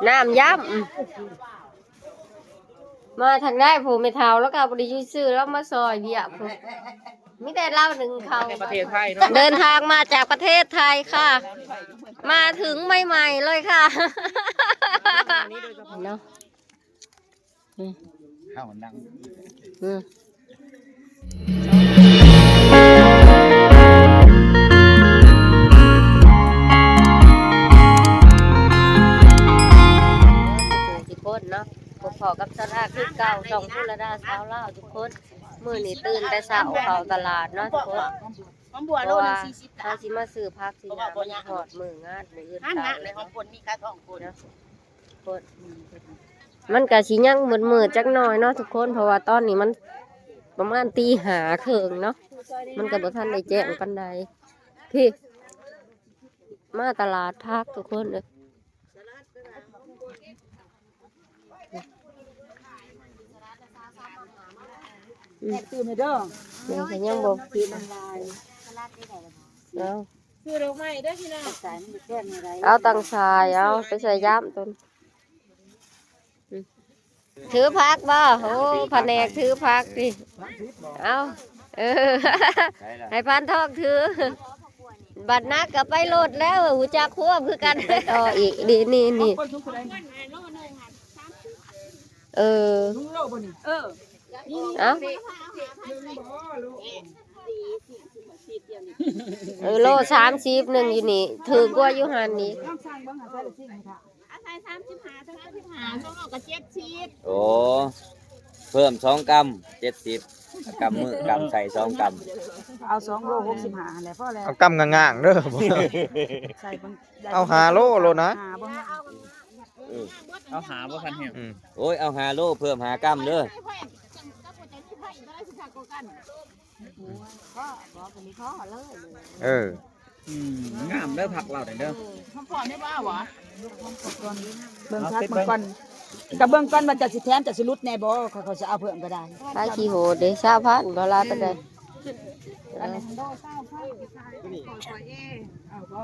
น้ำย้ำมาทางได้ผู้ไม่เท่าแล้วก็บริยุซื้อแล้วมาซอยเบียผู้ไม่ได้เล่าหนึ่งเขาประเทศไทยเนาะเดินทางมาจากประเทศไทยค่ะมาถึงใหม่ๆเลยค่ะเนาะข้าวนังทุกคนเนาะพอกับสระคือเก่าสองพุระดาสาวเล่าทุกคนมื้อนี้ตื่นแต่เช้าเข้าตลาดเนาะทุกคนเพราะว่าเขาสิมาซื้อผักสิหามันทอดมื้องานมื้ออื่นตายในห้องคนมีค่าท้องคนเนาะคนมันก็สิยังมืดๆจักหน่อยเนาะทุกคนเพราะว่าตอนนี้มันประมาณตีหาครึ่งเนาะมันก็บ่ทันได้แจ้งปานใดพี่มาตลาดผักทุกคนเด้อตื่นเลยเด้อยังบ่กินเอาคือดอกไม้เด้อพี่น้องสายมันแก้มอะไรเอาตังทรายเอาไปใส่ย่ามต้นถือพักบ่โอ้แผนกถือพักดิเอาให้พันทองถือบัดนักกับไปโลดแล้วหูจักควบคือกันต่ออีกนี่เอาโล30นึงอยู่นี่ถือกว่าอยู่หันนี่โอ้เพิ่ม2 กรัม70 กรัมมือกรัมใส่2 กรัมเอา2 โล 65แหละพ่อแล้วเอากำง่างๆเด้อใส่เอา5 โลนะเอาหาบ่ทันแฮงโอ้ยเอา5 โลเพิ่ม5 กรัมเด้องามเด้อผักเราเด้อพ่อได้บ่าวะเบิ่งพักเบิ่งก่อนกับเบิ่งก่อนว่าจะสิแถมจะสิรุดแน่บ่เขาจะเอาเพิ่มก็ได้ไปขี้โหดเด้20,000บ่ลาไปได้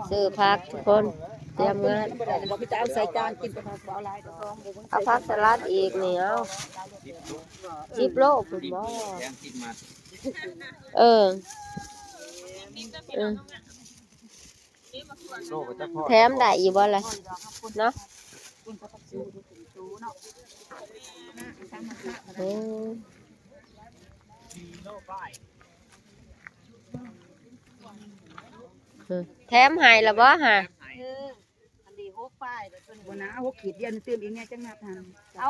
ซื้อผักทุกคนเตรียมงานบ่มีแต่เอาใส่จานกินไปเอาหลายดอกเอาผักสลัดอีกนี่เอา10 โลพุ่นบ่แถมได้อยู่บ่ล่ะเนาะแถมให้ละบ่ฮะอันนี้6ป้ายบ่นะ6ขีดเดียวเติมอีกแน่จังนับทันเอา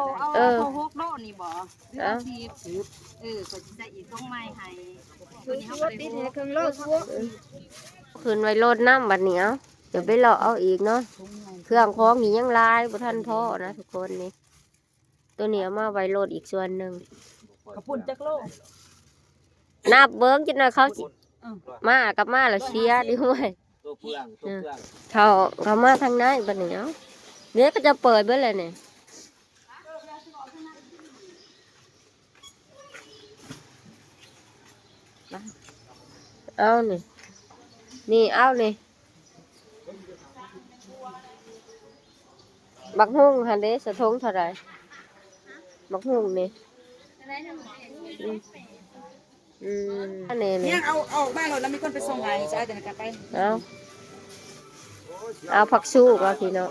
6 โลนี่บ่ก็สิใส่อีก2ไม้ให้ตัวนี้เฮาบ่ได้ติดเครื่องโลทั่วคืนไว้โลดน้ำบัดนี้เดี๋ยวไปเลาะเอาอีกเนาะเครื่องของนี่ยังลายบ่ทันพอนะทุกคนนี่ตัวนี้เอามาไว้โลดอีกส่วนหนึ่งกระปุ่นจักโลนับเบิ้งจินะเขามากับมาแล้วเชียร์ด้วยเขามาทางไหนบัดนี้เนี่ยก็จะเปิดเบิ้งเลยเนี่ยเอานี่เอานี่บักฮุ้งฮันเดสะทงเท่าไรบักฮุ้งนี่อันนี้เนี่ยเอาบ้านเราแล้วมีคนไปส่งให้ใช่แต่กันไปเอาผักชูก็พี่น้อง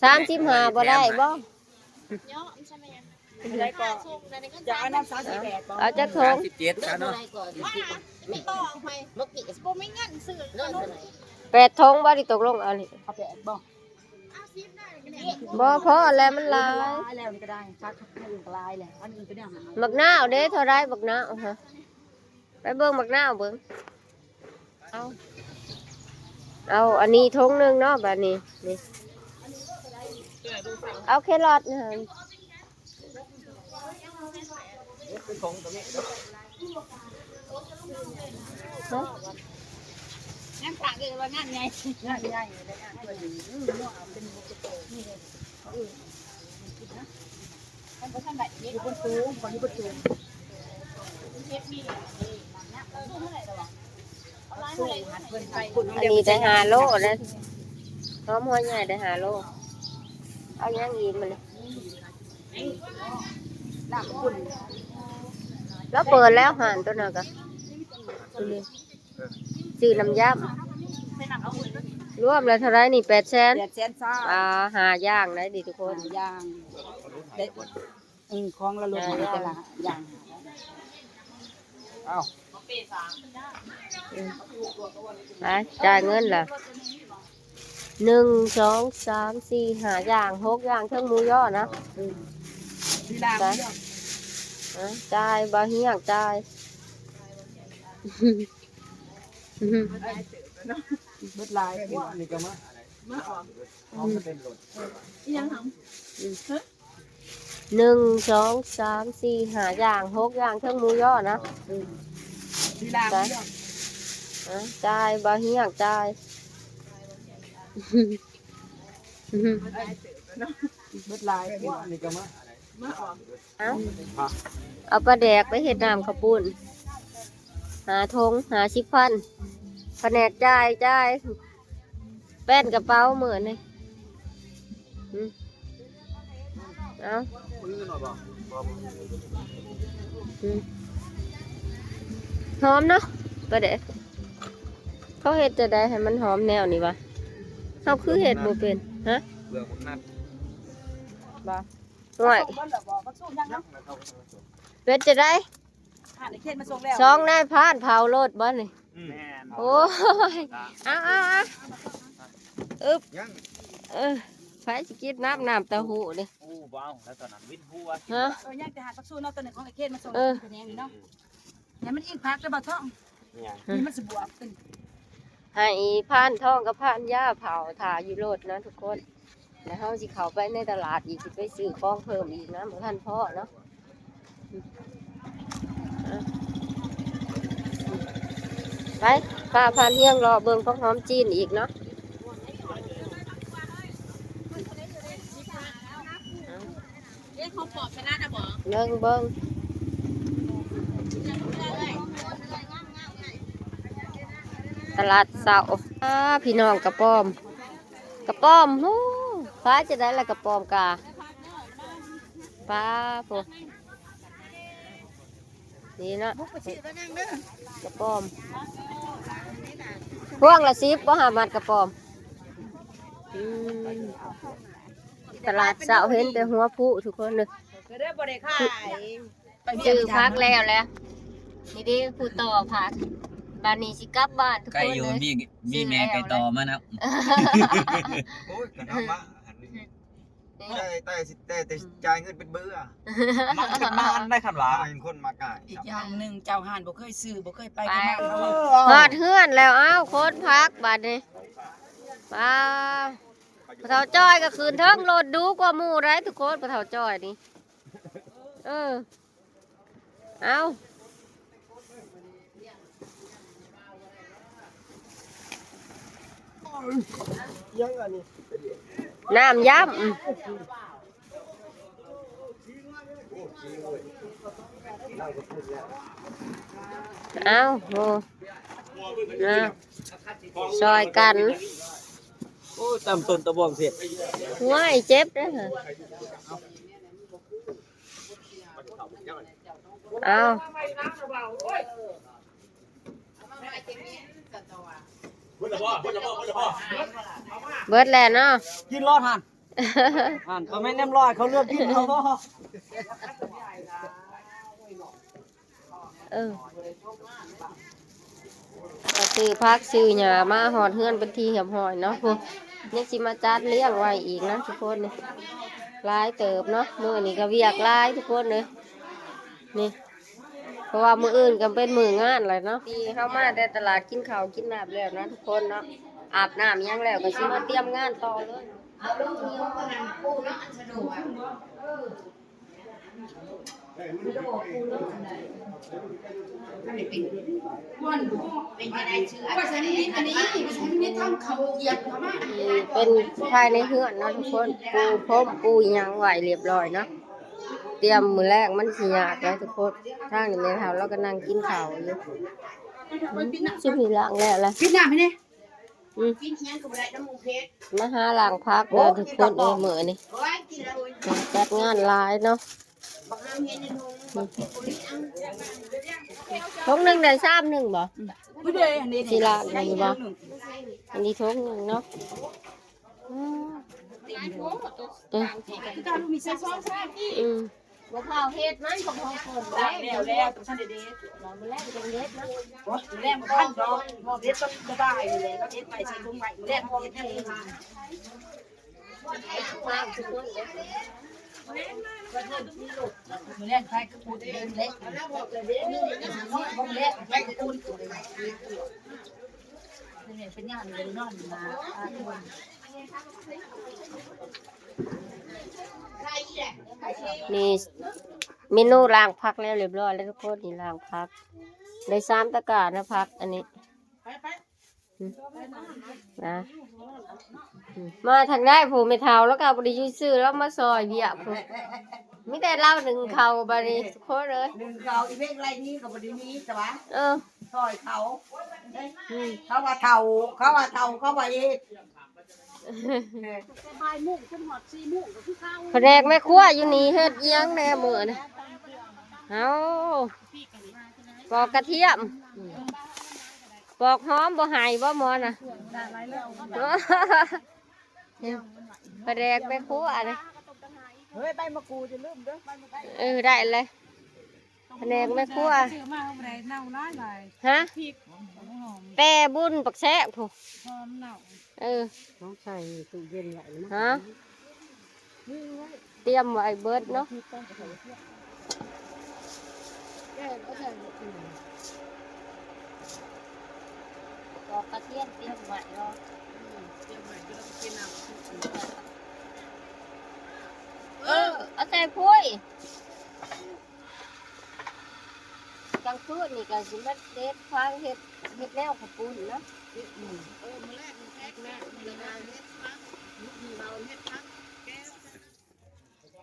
35บ่ได้บ่จะเอาน้ำ38เอาจะทง37ครับเนาะไม่ต้องไปบ่กิบ่มีเงินซื้อ8 ทงบ่ได้ตกลงเอานี่เอา8บ่บ่พอแล้วมันลายแล้วนี่ก็ได้ซักอื่นก็ลายแหละอันอื่นก็เนี่ยบักนาวเด้เท่าไรบักนาวฮะไปเบิ่งบักนาวเบิ่งเอาอันนี้ทงนึงเนาะบัดนี้นี่เอาแครอทนะงั้นฝากเลยว่างานไงงานใหญ่เลยงานตัวนี้เป็นนี่เลยท่านประธานแบบอยู่บนตู้คนอยู่บนตู้เฮ็ดมีนี่เท่าไหร่ดอกเอาร้าน อันนี้ได้5 โลแล้วหอมหัวใหญ่ได้5 โลเอายังอีกมันแล้วเปิดแล้วหันตัวนั้นก็ซื้อน้ำยำรวมแล้วเท่าไรนี่800,000 800,000ซ่า หาย่างได้ดิทุกคน ย่างได้ของละลงแต่ละอย่าง เอ้า ไปจ่ายเงินล่ะ1 2 3 4 5อย่าง6อย่างเครื่องหมูย่อนะ ที่ล่าง จ่ายบ่เฮียงจ่าย เบิดลาย นี่ก็มาเอามาเป็นรถ 1 2 3 4 5อย่าง6อย่างเครื่องหมูย่อนะ ที่ล่าง จ่ายบ่เฮียงจ่าย เบิดลาย นี่ก็มา เอาปลาแดกไปเฮ็ดน้ำข้าวปุ้นหาทงหา10,000แผนกจ่ายแป้นกระเป๋าเหมือนนี่เอาหอมเนาะปลาแดกเขาเฮ็ดจะได้ให้มันหอมแนวนี้วะเขาคือเฮ็ดบ่เป็นฮะ เรื่องของนัด บ่ห่วย บ่ล่ะบ่ก็สู้ยังเนาะ เป็ดจะได้ ในเขตมาส่งแล้ว สองนายพรานเผารถบ่นี่ แม่น โอ้ยเอาอึบ ยัง ไฟสิกินน้ำเต้าหู้นี่ อู้ว้าวแล้วตอนนั้นวินหัว ฮะ ยังจะหาปักสู้เนาะตัวนึงของไอ้เขตมาส่ง เออ แผนงนี่เนาะเนี่ยมันอีกพักแล้วบ่ท้องนี่มันสิบวกเป็น ให้พรานทองกับพรานย่าเผาถ่าอยู่รถนะทุกคนแล้วเฮาสิเข้าไปในตลาดอีกสิไปซื้อของเพิ่มอีกนะบ่ทันพอเนาะไปป้าพานเฮียงรอเบิ่งของหอมจีนอีกเนาะเบิ่งตลาดเสาพี่น้องกระป้อมฮู้ฟ้าจะได้ละกระป้อมกาป้าพวกนี่เนาะกระป้อมพวงละ10บ่หามัดกระป้อมตลาดเสาเห็นแต่หัวผู้ทุกคนเลย ก็ได้บ่ได้ขาย ซื้อพักแล้วแหละนี่ดิผู้ต่อพักบ้านนี้สิกลับบ้านทุก ไก่ คน อยู่ เลย มีแม่ไก่ต่อมานะ โอ้ยกันเอามาแต่จ่ายเงินเป็นเบื่อมันเป็นบ้านได้คันว่าเป็นคนมาก่าย อีกอย่างหนึงเจ้าห่านบ่เคยซื้อบ่เคยไป ไป กันมา ฮอดเฮือนแล้วอ้าวโคตรพักบ้านนี้ป้าปะเฒ่าจ้อยก็คืนเทิงรถดูกว่าหมู่ไรทุกคนปะเฒ่าจ้อยนี่เอาน้ำย้ำเอาโหนะซอยกัน โอ้ตำต้นตะบองเสีย หัวไอ้เจ็บเด้อค่ะเอาเบิดแล้วเนาะ กินรอดหันหันก็ไม่แนมรอดเขาเลือกกินเขา ก็ซื้อพักซื้อหญ้ามาหอดเฮือนเป็นทีเหี่ยมหอยเนาะพวกยังสิมาจัดเลี้ยงไว้อีกนะทุกคนนี่หลายเติบเนาะมื้อนี้ก็เวียกหลายทุกคนเลยนี่เพราะว่ามื้ออื่นก็เป็นมื้องานแหละเนาะที่เข้ามาแต่ตลาดกินข้าวกินน้ำแล้วนะทุกคนเนาะอาบน้ำยังแล้วก็สิมาเตรียมงานต่อเลยเป็นภายในเฮือนเนาะทุกคนปูพรมปูหยังไหวเรียบร้อยเนาะเตรียมมื้อแรกมันสิยากเลยทุกคนทางนี้แม่เฒ่าเราก็นั่งกินข้าวอยู่ สิมีล้างแล้วล่ะ ปิดน้ำให้นี่ มาหาล้างพักเด้อทุกคนมื้อนี้จัดงานหลายเนาะทงหนึงได้3นึงบ่ ผู้ใดอันนี้ สิล้างได้บ่อันนี้ทงหนึงเนาะการมีใส่ซอส บ่เผาเฮ็ดมันของคนได้ แล้วท่านเด็ด เราแลกจังเฮ็ดนะ แรกมันขั้นดอกเด็ดต้องสบายเลยแล้วเด็ดไปใส่ถุงใหม่แรกเด็ดให้ทาน มือแรกใครกระปุกเดินเล็กห้องเล็กใครกระปุกนี่เป็นงานเลยนอนมานี่เมนูล้างผักแล้วเรียบร้อยแล้วทุกคนนี่ล้างผักได้3ตะกร้านะผักอันนี้นะมาทางได้ผู้ไม่เท่าแล้วก็บริยุซื้อแล้วมาซอยเบียผู้มีแต่เล่าหนึ่งเขาบริทุกคนเลย หนึ่งเขาอีเวนไรนี้กับบริมีแต่ว่า ซอยเขาเขาว่าเท่าเขาว่าเท่าเขาว่าเอ็ด แผนกแม่ครัวอยู่นี่เฮ็ดเอียงแน่มื้อนี่เอาปอกกระเทียมปอกหอมบ่หายบ่หมอน่ะแผนกแม่ครัวนี่ เฮ้ยใบมะกรูดจะลืมเด้อ ได้เลยแผนกแม่ครัวฮะแปรบุญปักแซะผู้ต้องใส่ตู้เย็นไว้ฮะเตรียมไว้เบิดเนาะปอกกระเทียมเตรียมไว้เนาะเอาใส่พุ้ยกลางคืนนี่ก็สิมาเด็ดฟางเฮ็ดแนวขปุ่นเนาะ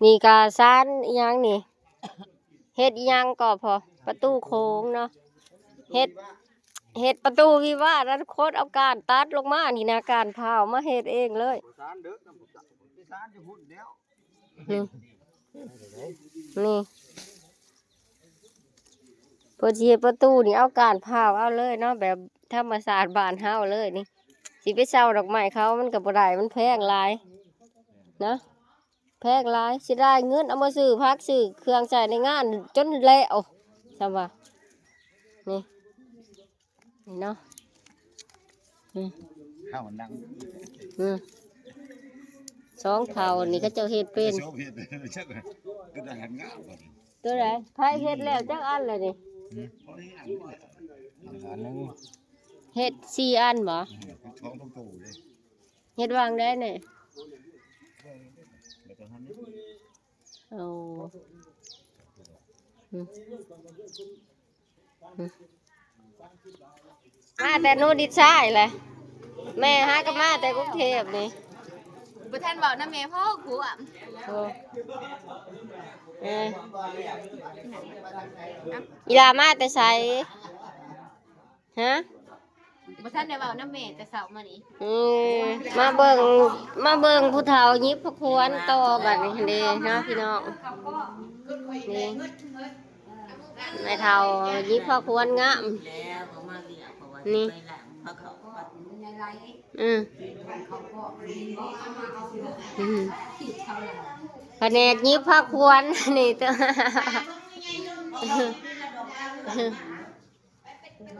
นี่กาซานอีหยังนี่เฮ็ดอีหยังก็พอประตูโค้งเนาะเฮ็ดประตูวิวาทแล้วโคตรเอาการตัดลงมานี่นะการเผามาเฮ็ดเองเลยนี่พอสิเฮ็ดประตูนี่เอาการเผาเอาเลยเนาะแบบธรรมศาสตร์บ้านเฮาเลยนี่สิไปเช่าดอกไม้เขามันก็บ่ได้มันแพงหลายนะแพงหลายสิได้เงินเอามาซื้อพักซื้อเครื่องใช้ในงานจนแล้วซำว่านี่เนาะข้าวนังสองเท่านี่ก็เจ้าเฮ็ดเป็นตัวไหนไผเฮ็ดแล้วจักอันเลยนี่เฮ็ด4อันบ่เฮ็ดวางได้เนี่ยเอาแต่โนดิชายแหละแม่หาก็มาแต่กรุงเทพนี่บ่ทันบอกนะแม่พ่อครูอ่ะอีลามาแต่ไสฮะบ่ทันได้เว้านำแม่แต่เช้ามานี่มาเบิ่งผู้เฒ่ายิบพระควรต่อบัดนี้เด้เนาะพี่น้องนี่แม่เฒ่ายิบพระควรงามนี่แผนกยิบพระควรนี่ตัว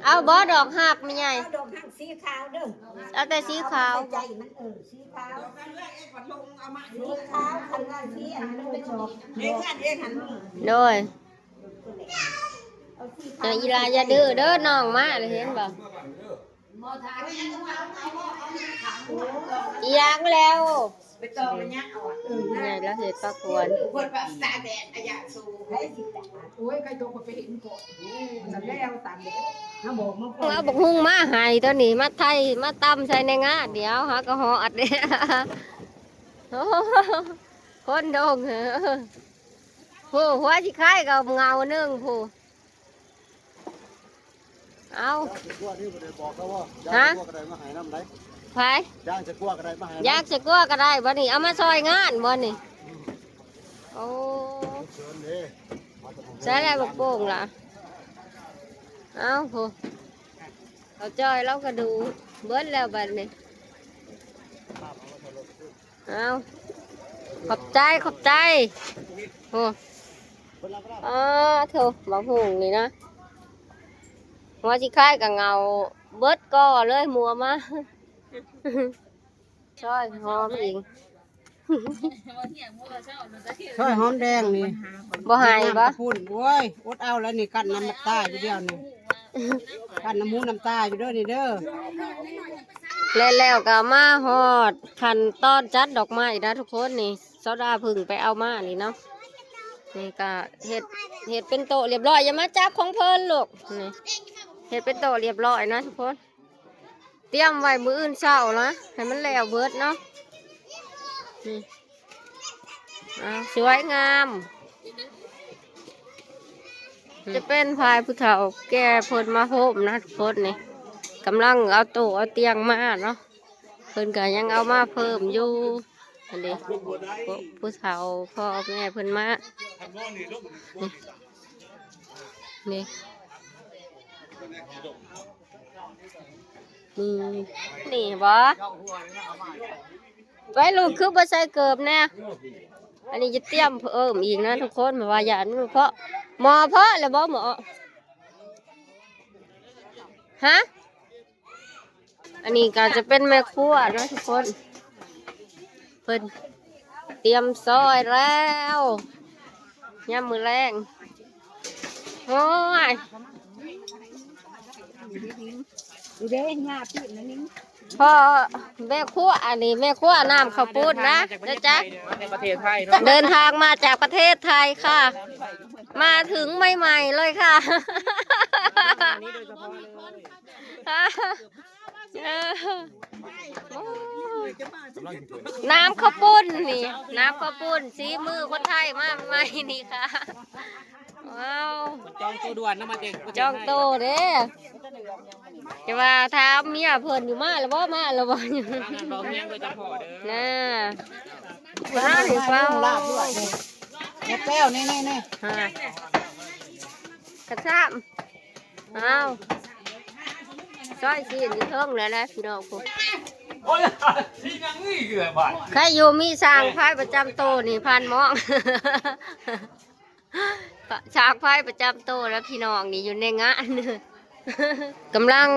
เอาบ่ดอกหักไม่ใหญ่ดอกหักสีขาวเด้อ เอาแต่สีขาวใจมันสีขาวสีขาวคันว่าสีอันนั้นไปจบเองหัน โดยอีลาอย่าดื้อเด้อน้องมาเลยเห็นบ่อีหยังแล้วไปตองระยะเอาใหญ่แล้วเห็ดปลาควรคนแบบตาแดดอยากสูให้สิตาโอ้ยใครตกไปเห็นก่อนจะแล้วตาแดดถ้าบอกมาเอาบักฮุ้งมาให้ตัวนี้มาไทยมาตำใส่ในงาเดี๋ยวหากระหออัดเด้คนโดงผู้หัวสิคล้ายกับเงาหนึ่งผู้ เอา กลัวนี่บ่ได้บอกเขาว่า ฮะ กลัวกระไดมาหายน้ำไหล ไผ ย่างจะกลัวกระไดมาหาย อยากจะกลัวก็ได้บ่นี่เอามาซอยงานบ่นี่โอ้ เชิญเด้ ใช้อะไรบักโป่งล่ะเอาโหเอาจอยเราก็ดูเบิดแล้วบัดนี้เอาขอบใจขอบใจโอ้เถอะบักหุ่งนี่นะหัวสิคล้ายกับเงาเบิดก่อเลยมัวมาช่อยหอมอีก ซอยหอมแดงนี่ บ่หายบ่ พุ่นโอ้ยอดเอาแล้วนี่กั้นน้ำตาอยู่เดียวนี่กั้นน้ำมูน้ำตาอยู่เด้อนี่เด้อ แล้วก็มาฮอดขั้นตอนจัดดอกไม้นะทุกคนนี่โซดาพึ่งไปเอามานี่เนาะนี่ก็เห็ดเป็นโตะเรียบร้อยอย่ามาจับของเพิ่นลูกนี่เห็ดเป็นโตะเรียบร้อยนะทุกคนเตรียมไว้มื้ออื่นเช้านะให้มันแล้วเบิดเนาะนี่สวยงามจะเป็นพายผู้เฒ่าแก่เพิ่นมาโฮมนะทุกคนนี่กำลังเอาโต๊ะเอาเตียงมาเนาะเพิ่นก็ยังเอามาเพิ่มอยู่อันนี้ผู้เฒ่าพ่อแม่เพิ่นมานี่นี่บ่ไว้ลูกคือบ่ใส่เกิบแน่อันนี้จะเตรียมเพิ่มอีกนะทุกคนมาว่าอย่ามันเพราะหมอเพราะแล้วบ่หมอฮะอันนี้ก็จะเป็นแม่ครัวนะทุกคนเพิ่นเตรียมซอยแล้วย่ำมือแรงโอ้ย ดูเด้หญ้าปีนนั่นนี่ พ่อแม่ครัวอันนี้แม่ครัวน้ำข้าวปุ้นนะเด้อจ๊ะ ในประเทศไทย เดินทางมาจากประเทศไทยค่ะ มาถึงใหม่ๆเลยค่ะ นี่โดยเฉพาะเลย น้ำข้าวปุ้นนี่น้ำข้าวปุ้นสีมือคนไทยมาใหม่นี่ค่ะว้าว จองตัวด่วนนะมาเด็ก จองโตเด้จะว่าถามเมียเพิ่นอยู่มาแล้วบ่มาแล้วบ่อยู่ เราเมียโดยเฉพาะเด้อ น่ะว้าวนี่ว้าว ลาบด้วยนี่แก้วนี่นี่นี่ ฮะกระชับอ้าวซอยซีนอยู่เทิงแล้วนะพี่น้องผม โอ้ยที่นั่งนี่คืออะไร ใครอยู่มีสร้างไฟประจำโตนี่พันมอง ช้างไฟประจำโตแล้วพี่น้องนี่อยู่ในงาน กำลัง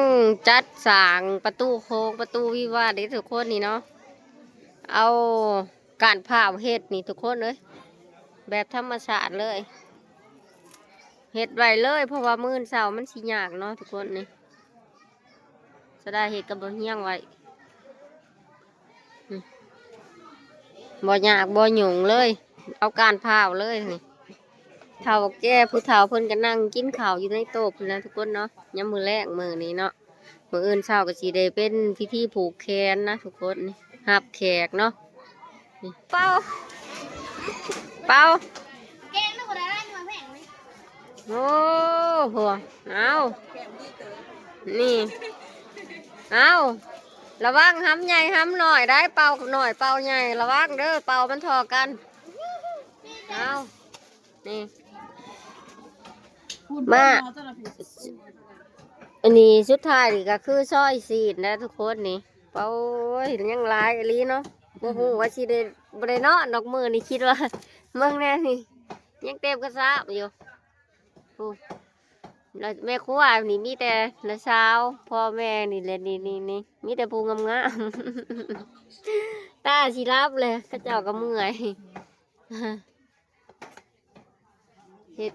จัดสร้างประตูโค้งประตูวิวาทนี่ทุกคนนี่เนาะเอาการผ่าเฮ็ดนี่ทุกคนเลยแบบธรรมชาติเลยเฮ็ดไว้เลยเพราะว่ามื้อเช้ามันสิยากเนาะทุกคนนี่จะได้เฮ็ดกับบ่เฮียงไว้บ่ยากบ่หยุ่งเลยเอาการผ่าเลยนี่เฒ่าแก่ผู้เฒ่าเพิ่นก็นั่งกินข้าวอยู่ในโต๊ะพุ่นนะทุกคนเนาะยามมื้อแรกมื้อนี้เนาะมื้ออื่นเช้าก็สิได้เป็นพิธีผูกแขนนะทุกคนนี่รับแขกเนาะนี่เป่าแกงนึกว่าได้มาแพงเลย โอ้โหเอานี่เอาระวังห้ำใหญ่ห้ำหน่อยได้เป่าหน่อยเป่าใหญ่ระวังเด้อเป่ามันทอกันเอานี่มาอันนี้สุดท้ายนี่ก็คือซอยซีนนะทุกคนนี่เป่ายังหลายอีหลีเนาะโอ้โหว่าสิได้บ่ได้เนาะดอกมือนี่คิดว่าเมืองแน่นี่ยังเต็มกระซาบอยู่โอ้แล้วแม่ครัวนี่มีแต่ละเช้าพ่อแม่นี่แหละนี่มีแต่ผู้งามๆ ตาสิรับเลยข้าเจ้าก็เมื่อย เฮ็ด